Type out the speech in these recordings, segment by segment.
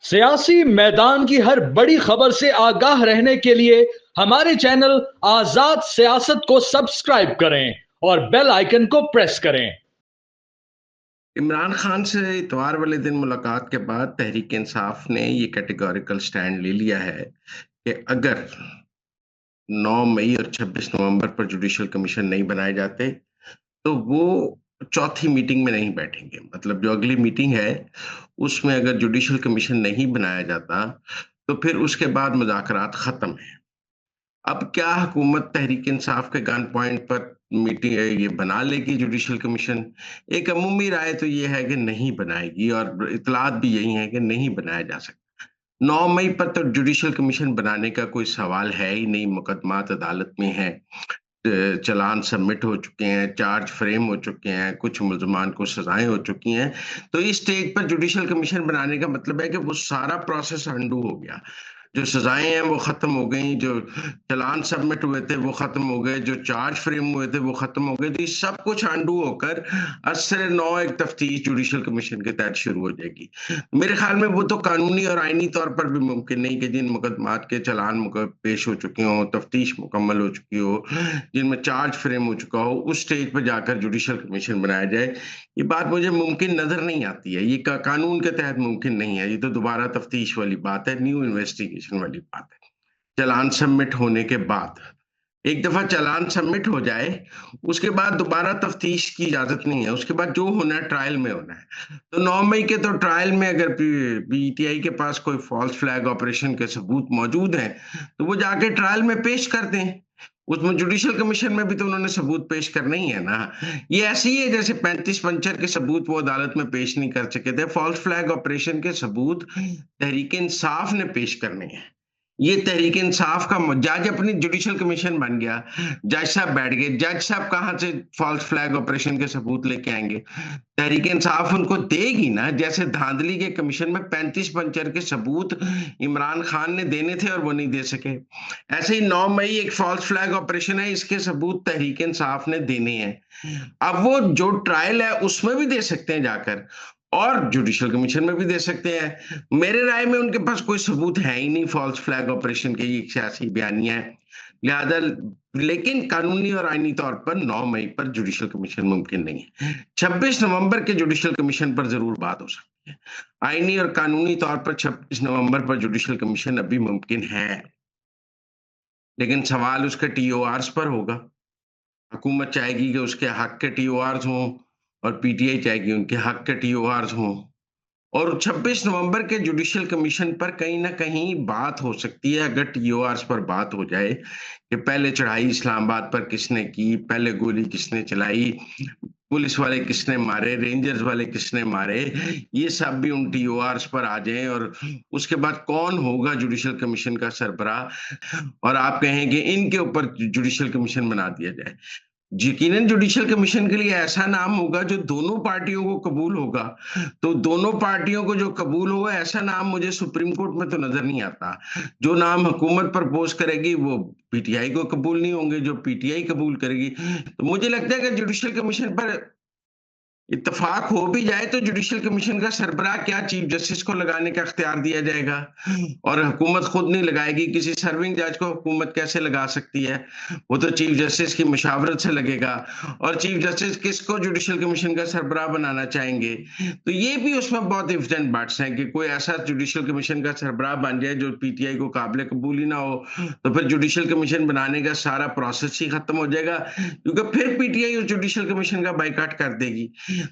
सियासी मैदान की हर बड़ी खबर से आगाह रहने के लिए हमारे चैनल आजाद सियासत को सब्सक्राइब करें और बेल आइकन को प्रेस करें। इमरान खान से इतवार वाले दिन मुलाकात के बाद तहरीक इंसाफ ने ये कैटेगोरिकल स्टैंड ले लिया है कि अगर 9 मई और 26 नवंबर पर जुडिशल कमीशन नहीं बनाए जाते तो वो चौथी मीटिंग में नहीं बैठेंगे। मतलब जो अगली मीटिंग है उसमें अगर जुडिशल कमीशन नहीं बनाया जाता तो फिर उसके बाद मुज़ाकरात खत्म है। अब क्या हुकूमत तहरीक इंसाफ के गन पॉइंट पर मीटिंग ये बना लेगी जुडिशल कमीशन? एक अमूमी राय तो ये है कि नहीं बनाएगी और इतलात भी यही है कि नहीं बनाया जा सकता। 9 मई पर तो जुडिशल कमीशन बनाने का कोई सवाल है ही नहीं, मुकदमात अदालत में है। चालान सबमिट हो चुके हैं, चार्ज फ्रेम हो चुके हैं, कुछ मुल्ज़मान को सज़ाएँ हो चुकी हैं। तो इस स्टेज पर जुडिशल कमीशन बनाने का मतलब है कि वो सारा प्रोसेस अनडू हो गया। जो सज़ाएँ हैं वो ख़त्म हो गई, जो चालान सबमिट हुए थे वो ख़त्म हो गए, जो चार्ज फ्रेम हुए थे वो ख़त्म हो गए। तो ये सब कुछ अनडू होकर असर नौ एक तफ्तीश जुडिशल कमीशन के तहत शुरू हो जाएगी। मेरे ख़्याल में वो तो कानूनी और आईनी तौर पर भी मुमकिन नहीं कि जिन मुकदमात के चालान पेश हो चुके हों, तफ्तीश मुकम्मल हो चुकी हो, जिनमें चार्ज फ्रेम हो चुका हो, उस स्टेज पर जाकर जुडिशल कमीशन बनाया जाए। ये बात मुझे मुमकिन नज़र नहीं आती है। ये कानून के तहत मुमकिन नहीं है। ये तो दोबारा तफ्तीश वाली बात है, न्यू इन्वेस्टिगेशन वाली बात है। चालान सबमिट होने के बाद, एक दफ़ा चालान सबमिट हो जाए, उसके बाद दोबारा तफ्तीश की इजाज़त नहीं है। उसके बाद जो होना है ट्रायल में होना है। तो 9 मई के तो ट्रायल में अगर पीटीआई के पास कोई फ़ॉल्स फ्लैग ऑपरेशन के सबूत मौजूद हैं, तो वो जाके ट्रायल में पेश कर दें। उसमें जुडिशल कमीशन में भी तो उन्होंने सबूत पेश करने ही है ना। ये ऐसे ही है जैसे 35 पंचर के सबूत वो अदालत में पेश नहीं कर सके थे। फ़ॉल्स फ्लैग ऑपरेशन के सबूत तहरीक इंसाफ ने पेश करने हैं। ये तहरीक इंसाफ का जज अपनी जुडिशल कमीशन बन गया। जज साहब बैठ गए। जज साहब कहाँ से फ़ॉल्स फ्लैग ऑपरेशन के सबूत लेके आएँगे? तहरीक इंसाफ उनको देगी ना, जैसे धांधली के कमीशन में 35 पंचर के सबूत इमरान खान ने देने थे और वो नहीं दे सके। ऐसे ही 9 मई एक फ़ॉल्स फ्लैग ऑपरेशन है, इसके सबूत तहरीक इंसाफ ने देने हैं। अब वो जो ट्रायल है उसमें भी दे सकते हैं जाकर और जुडिशल कमीशन में भी दे सकते हैं। मेरे राय में उनके पास कोई सबूत है ही नहीं फ़ॉल्स फ्लैग ऑपरेशन के, ये एक सियासी बयानिया है। लिहाजा लेकिन कानूनी और आईनी तौर पर 9 मई पर जुडिशल कमीशन मुमकिन नहीं है। 26 नवंबर के जुडिशल कमीशन पर ज़रूर बात हो सकती है। आईनी और कानूनी तौर पर 26 नवंबर पर जुडिशल कमीशन अभी मुमकिन है। लेकिन सवाल उसके टीओआर's पर होगा। हुकूमत चाहेगी कि उसके हक के टीओआर's हों और पीटीआई चाहेगी उनके हक के टीओआर's हों। और 26 नवंबर के जुडिशल कमीशन पर कहीं न कहीं बात हो सकती है, अगर टीओआर's पर बात हो जाए कि पहले चढ़ाई इस्लामाबाद पर किसने की, पहले गोली किसने चलाई, पुलिस वाले किसने मारे, रेंजर्स वाले किसने मारे, ये सब भी उन टीओआर's पर आ जाएँ और उसके बाद कौन होगा जुडिशल कमीशन का सरबराह और आप कहें कि इनके ऊपर जुडिशल कमीशन बना दिया जाए। यकीनन जुडिशल कमीशन के लिए ऐसा नाम होगा जो दोनों पार्टियों को कबूल होगा। तो दोनों पार्टियों को जो कबूल होगा ऐसा नाम मुझे सुप्रीम कोर्ट में तो नज़र नहीं आता। जो नाम हुकूमत प्रपोज़ करेगी वो पीटीआई को कबूल नहीं होंगे, जो पीटीआई कबूल करेगी। तो मुझे लगता है कि जुडिशल कमीशन पर इत्तेफाक हो भी जाए तो जुडिशल कमीशन का सरबराह क्या चीफ जस्टिस को लगाने का इख्तियार दिया जाएगा और हुकूमत खुद नहीं लगाएगी। किसी सर्विंग जज को हुकूमत कैसे लगा सकती है? वो तो चीफ जस्टिस की मशावरत से लगेगा और चीफ जस्टिस किसको जुडिशल कमीशन का सरबराह बनाना चाहेंगे? तो ये भी उसमें बहुत इफ्स एंड बट्स हैं कि कोई ऐसा जुडिशल कमीशन का सरबराह बन जाए जो पीटीआई को काबिल कबूल ही ना हो, तो फिर जुडिशल कमीशन बनाने का सारा प्रोसेस ही खत्म हो जाएगा क्योंकि फिर पीटीआई उस जुडिशल कमीशन का बायकॉट कर देगी।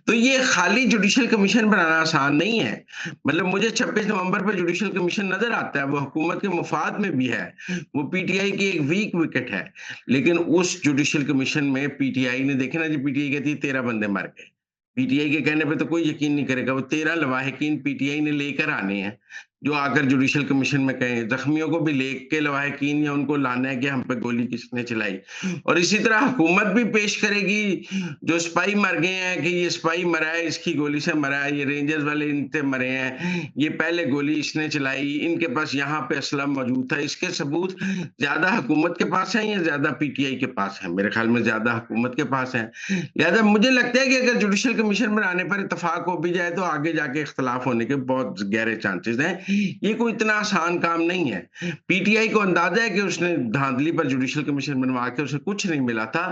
तो ये खाली जुडिशल कमीशन बनाना आसान नहीं है। मतलब मुझे 26 नवंबर पे जुडिशल कमीशन नज़र आता है, वो हुकूमत के मफाद में भी है। वो पीटीआई की एक वीक विकेट है। लेकिन उस जुडिशल कमीशन में पीटीआई ने देखे ना जी पीटीआई कहती है 13 बंदे मर गए। पीटीआई के कहने पे तो कोई यकीन नहीं करेगा। वो 13 लवाहिकीन पीटीआई ने लेकर आने हैं, जो आकर जुडिशल कमीशन में कहें। ज़ख्मियों को भी लेके लवाहिकीन या उनको लाना है कि हम पे गोली किसने चलाई। और इसी तरह हुकूमत भी पेश करेगी जो सिपाही मर गए हैं कि ये सिपाही मरा है, इसकी गोली से मरा है, ये रेंजर्स वाले इनसे मरे हैं, ये पहले गोली इसने चलाई, इनके पास यहाँ पे असला मौजूद था। इसके सबूत ज़्यादा हुकूमत के पास हैं या ज़्यादा पीटीआई के पास हैं? मेरे ख्याल में ज़्यादा हुकूमत के पास हैं। लिहाजा मुझे लगता है कि अगर जुडिशल कमीशन बनाने पर इत्तेफाक हो भी जाए तो आगे जाके इख्तिलाफ होने के बहुत गहरे चांसेस हैं। ये कोई इतना आसान काम नहीं है। पीटीआई को अंदाजा है कि उसने धांधली पर जुडिशियल कमीशन बनवा के उसे कुछ नहीं मिला था।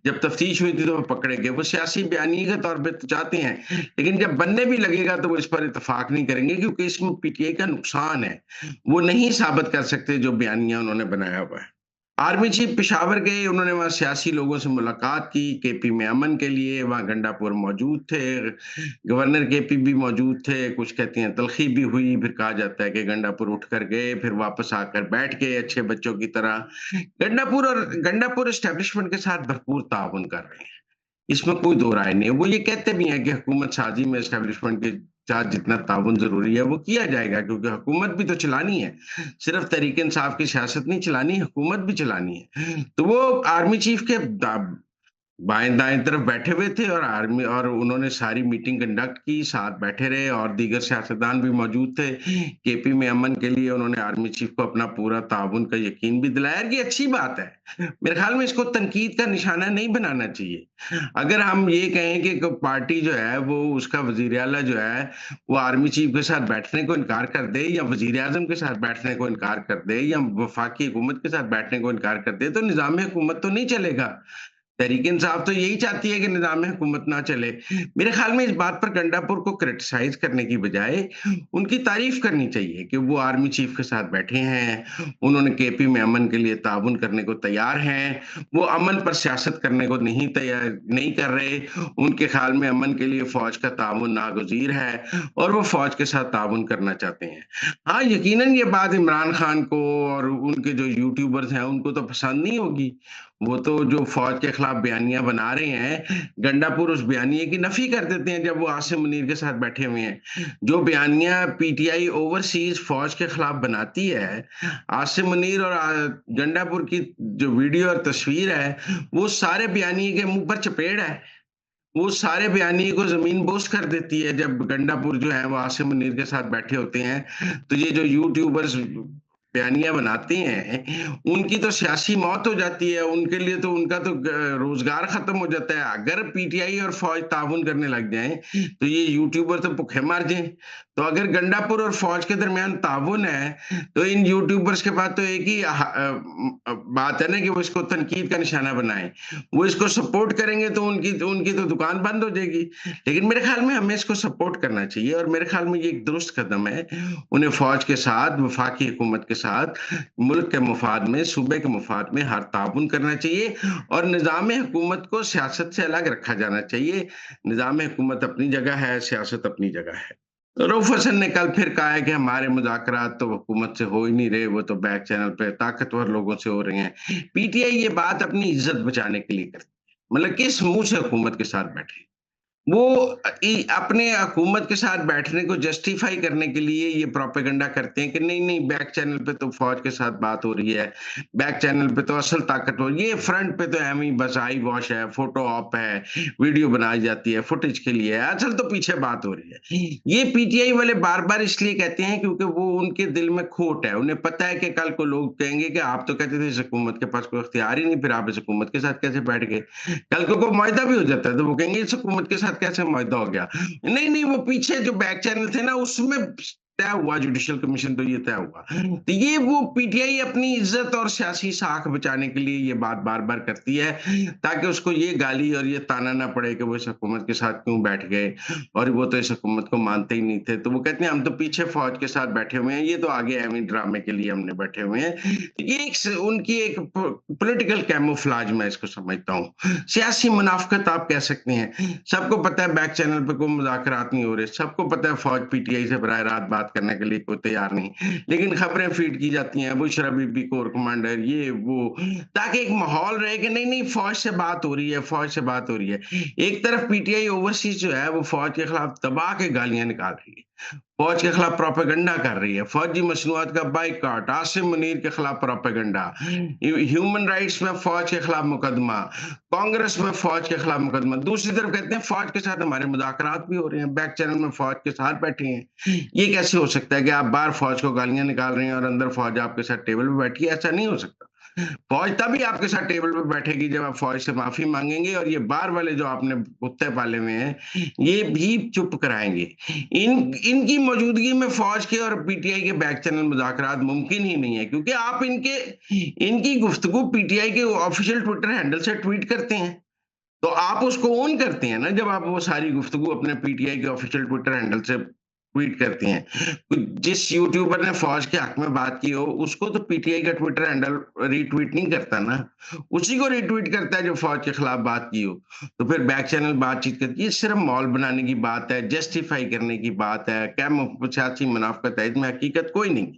जब तफ्तीश हुई थी तो वो पकड़े गए। वो सियासी बयानी के तौर पे तो चाहते हैं, लेकिन जब बनने भी लगेगा तो वो इस पर इत्तेफाक नहीं करेंगे, क्योंकि इसमें पीटीआई का नुकसान है। वो नहीं साबित कर सकते जो बयानिया उन्होंने बनाया हुआ है। आर्मी चीफ पेशावर गए, उन्होंने वहां सियासी लोगों से मुलाकात की, केपी में अमन के लिए। वहां गंडापुर मौजूद थे, गवर्नर केपी भी मौजूद थे। कुछ कहते हैं तलखी भी हुई, फिर कहा जाता है कि गंडापुर उठ कर गए, फिर वापस आकर बैठ गए अच्छे बच्चों की तरह। गंडापुर एस्टेब्लिशमेंट के साथ भरपूर ताउन कर रहे हैं, इसमें कोई दो राय नहीं है। वो ये कहते भी हैं कि हुकूमत साजी में एस्टेब्लिशमेंट के साथ जितना ताउन जरूरी है वो किया जाएगा, क्योंकि हुकूमत भी तो चलानी है, सिर्फ तहरीक इंसाफ की सियासत नहीं चलानी, हुकूमत भी चलानी है। तो वो आर्मी चीफ के बाएं-दाएं तरफ बैठे हुए थे, और आर्मी और उन्होंने सारी मीटिंग कंडक्ट की, साथ बैठे रहे, और दीगर सियासतदान भी मौजूद थे। केपी में अमन के लिए उन्होंने आर्मी चीफ को अपना पूरा ताउन का यकीन भी दिलाया। ये अच्छी बात है। मेरे ख्याल में इसको तनकीद का निशाना नहीं बनाना चाहिए। अगर हम ये कहें कि पार्टी जो है वो उसका वज़ीर आला जो है वो आर्मी चीफ के साथ बैठने को इनकार कर दे, या वज़ीर आज़म के साथ बैठने को इनकार कर दे, या वफाकी हुकूमत के साथ बैठने को इनकार कर दे, तो निज़ाम हुकूमत तो नहीं चलेगा। तहरीक इंसाफ तो यही चाहती है कि निज़ाम हुकूमत ना चले। मेरे ख्याल में इस बात पर गंडापुर को क्रिटिसाइज़ करने की बजाय उनकी तारीफ़ करनी चाहिए कि वो आर्मी चीफ के साथ बैठे हैं, उन्होंने केपी में अमन के लिए ताउन करने को तैयार हैं, वो अमन पर सियासत करने को नहीं कर रहे। उनके ख्याल में अमन के लिए फ़ौज का ताउन नागज़ीर है, और वो फ़ौज के साथ ताउन करना चाहते हैं। हाँ, यकीनन ये बात इमरान खान को और उनके जो यूट्यूबर्स हैं उनको तो पसंद नहीं होगी। वो तो जो फ़ौज के खिलाफ बयानियाँ बना रहे हैं, गंडापुर उस बयानिए की नफ़ी कर देते हैं जब वो आसिम मुनीर के साथ बैठे हुए हैं। जो बयानियाँ पीटीआई ओवरसीज़ फ़ौज के खिलाफ बनाती है, आसिम मुनीर और गंडापुर की जो वीडियो और तस्वीर है, वो सारे बयानिए के मुँह पर चपेड़ है। वो सारे बयानिए को ज़मीन-बोस कर देती है जब गंडापुर जो है वो आसिम मुनीर के साथ बैठे होते हैं। तो ये जो यूट्यूबर्स बयानियाँ बनाते हैं, उनकी तो सियासी मौत हो जाती है, उनके लिए तो उनका तो रोज़गार ख़त्म हो जाता है। अगर पीटीआई और फ़ौज ताउन करने लग जाएँ, तो ये यूट्यूबर तो भूखे मर जाएँ। तो अगर गंडापुर और फ़ौज के दरमियान ताउन है, तो इन यूट्यूबर्स के पास तो एक ही बात है ना कि वो इसको तनकीद का निशाना बनाएँ। वो इसको सपोर्ट करेंगे तो उनकी तो दुकान बंद हो जाएगी। लेकिन मेरे ख़्याल में हमें इसको सपोर्ट करना चाहिए, और मेरे ख़्याल में ये एक दुरुस्त कदम है। उन्हें फ़ौज के साथ, वफ़ाकी हुकूमत के साथ, मुल्क के मफ़ाद में, सूबे के मफ़ाद में हर ताउन करना चाहिए, और निज़ाम हुकूमत को सियासत से अलग रखा जाना चाहिए। निज़ाम हुकूमत अपनी जगह है, सियासत अपनी जगह है। तो रऊफ़ हसन ने कल फिर कहा है कि हमारे मुज़ाकरात तो हुकूमत से हो ही नहीं रहे, वो तो बैक चैनल पे ताकतवर लोगों से हो रहे हैं। पीटीआई ये बात अपनी इज़्ज़त बचाने के लिए करती है। मतलब किस मुँह से हुकूमत के साथ बैठे? वो अपने हुकूमत के साथ बैठने को जस्टिफाई करने के लिए ये प्रोपेगेंडा करते हैं कि नहीं बैक चैनल पे तो फौज के साथ बात हो रही है, बैक चैनल पे तो असल ताकत हो, ये फ्रंट पे तो एमी बस आई वॉश है, फोटो ऑप है, वीडियो बनाई जाती है फुटेज के लिए, असल तो पीछे बात हो रही है। ये पीटीआई वाले बार बार इसलिए कहते हैं क्योंकि वो उनके दिल में खोट है। उन्हें पता है कि कल को लोग कहेंगे कि आप तो कहते थे इस हुकूमत के पास कोई इख्तियार ही नहीं, फिर आप इस हुकूमत के साथ कैसे बैठ गए? कल को कोई मुआहदा भी हो जाता है तो वो कहेंगे इस हुकूमत के साथ कैसे मुआहदा हो गया? नहीं, वो पीछे जो बैक चैनल थे ना उसमें तय हुआ, जुडिशियल कमीशन तो ये तय हुआ। तो ये वो पीटीआई अपनी इज़्ज़त और सियासी साख बचाने के लिए ये बात बार-बार करती है, ताकि उसको ये गाली और ये ताना ना पड़े कि वो इस हुकूमत के साथ क्यों बैठ गए, और वो तो इस हुकूमत को मानते ही नहीं थे। तो वो कहते हैं हम तो पीछे फौज के साथ बैठे हुए हैं, ये तो आगे एमी ड्रामे के लिए हमने बैठे हुए हैं। ये उनकी एक पॉलिटिकल कैमोफ्लेज मैं इसको समझता हूँ। सियासी मुनाफ़िकत आप कह सकते हैं। सबको पता है बैक चैनल पे कोई मुज़ाकरात नहीं हो रहे, सबको पता है फौज पीटीआई से बराह रास्त बात करने के लिए कोई तैयार नहीं, लेकिन खबरें फीड की जाती हैं, बुशरा बीबी कोर कमांडर ये वो, ताकि एक माहौल रहे कि नहीं फौज से बात हो रही है, फौज से बात हो रही है। एक तरफ पीटीआई ओवरसीज जो है वो फौज के खिलाफ दबा के गालियां निकाल रही है, फौज के खिलाफ प्रोपेगेंडा कर रही है, फौजी मसनूआत का बाइकआउट, आसिम मुनीर के खिलाफ प्रोपेगेंडा, ह्यूमन राइट्स में फौज के खिलाफ मुकदमा, कांग्रेस में फौज के खिलाफ मुकदमा। दूसरी तरफ कहते हैं फौज के साथ हमारे मुज़ाकरात भी हो रहे हैं, बैक चैनल में फौज के साथ बैठे हैं। ये कैसे हो सकता है कि आप बाहर फौज को गालियां निकाल रहे हैं और अंदर फौज आपके साथ टेबल पे बैठी है? ऐसा नहीं हो सकता। फौज तभी आपके साथ टेबल पे बैठेगी जब आप फौज से माफी मांगेंगे, और ये बार वाले जो आपने कुत्ते पाले हुए हैं ये भी चुप कराएंगे। इनकी मौजूदगी में फौज के और पीटीआई के बैक चैनल मुज़ाकरात मुमकिन ही नहीं है, क्योंकि आप इनकी गुफ्तगू पीटीआई के ऑफिशियल ट्विटर हैंडल से ट्वीट करते हैं, तो आप उसको ऑन करते हैं ना जब आप वो सारी गुफ्तगू अपने पीटीआई के ऑफिशियल ट्विटर हैंडल से ट्वीट करते हैं। जिस यूट्यूबर ने फौज के हक में बात की हो उसको तो पीटीआई का ट्विटर हैंडल रीट्वीट नहीं करता ना, उसी को रीट्वीट करता है जो फौज के खिलाफ बात की हो। तो फिर बैक चैनल बातचीत करती है, सिर्फ मॉल बनाने की बात है, जस्टिफाई करने की बात है, क्या सियासी मुनाफकत है, इसमें हकीकत कोई नहीं।